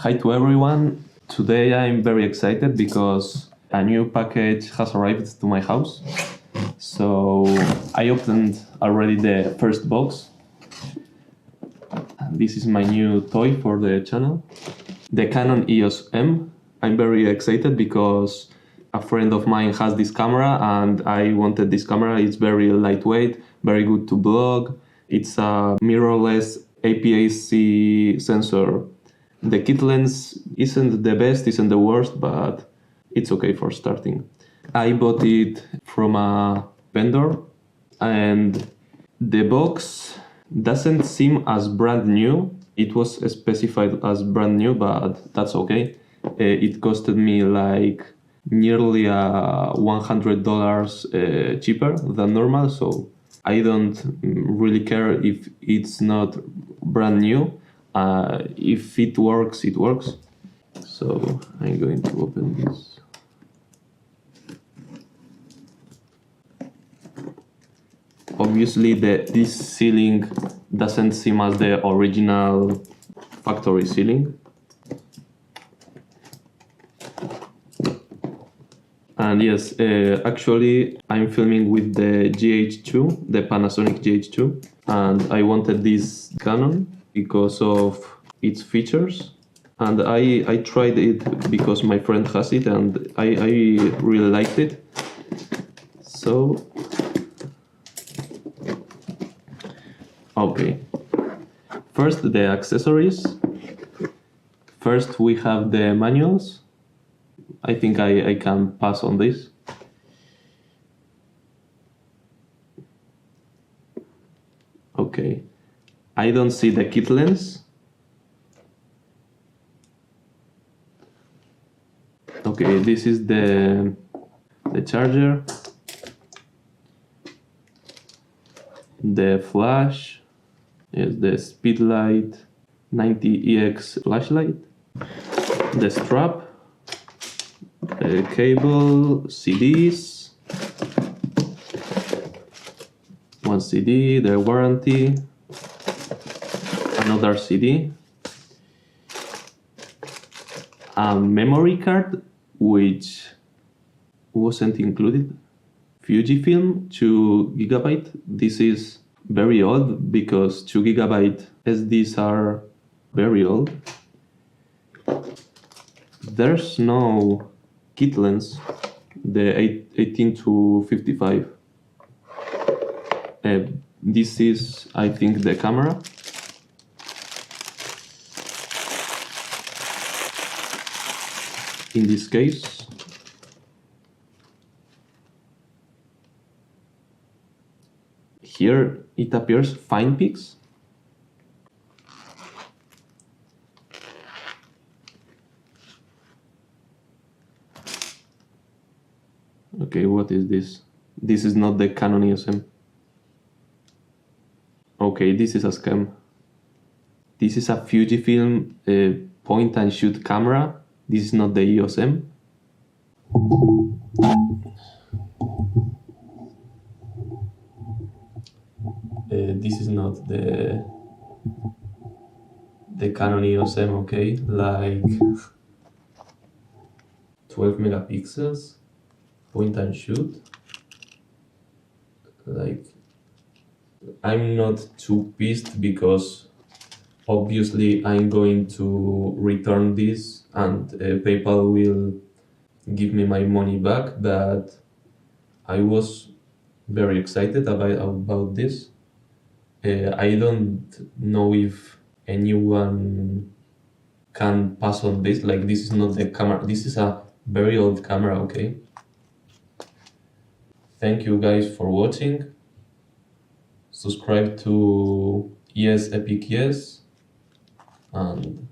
Hi to everyone. Today I'm very excited because a new package has arrived to my house. So I opened already the first box. And this is my new toy for the channel. The Canon EOS M. I'm very excited because a friend of mine has this camera and I wanted this camera. It's very lightweight, very good to vlog. It's a mirrorless APS-C sensor. The kit lens isn't the best, isn't the worst, but it's okay for starting. I bought it from a vendor and the box doesn't seem as brand new. It was specified as brand new, but that's okay. It costed me like nearly $100 cheaper than normal, so I don't really care if it's not brand new. If it works, it works. So I'm going to open this. Obviously, this sealing doesn't seem as the original factory sealing. And yes, actually, I'm filming with the GH2, the Panasonic GH2, and I wanted this Canon because of its features. And I tried it because my friend has it and I really liked it. So, okay. First, the accessories. First, we have the manuals. I think I can pass on this. Okay. I don't see the kit lens. Okay, this is the charger, the flash, yes, the Speedlight 90EX flashlight, the strap, the cable, CDs, one CD, the warranty, another CD, a memory card which wasn't included, Fujifilm 2 GB. This is very old because 2 GB SDs are very old. There's no kit lens, the 18 to 55. This is, I think, the camera. In this case, here it appears fine pics. Okay, what is this? This is not the Canon EOS M. Okay, this is a scam. This is a Fujifilm point and shoot camera. This is not the EOS M. This is not the Canon EOS M, okay? Like 12 megapixels, point and shoot. Like, I'm not too pissed because obviously I'm going to return this and PayPal will give me my money back, but I was very excited about this. I don't know if anyone can pass on this. Like, this is not the camera. This is a very old camera, okay? Thank you guys for watching. Subscribe to YesEpicYes and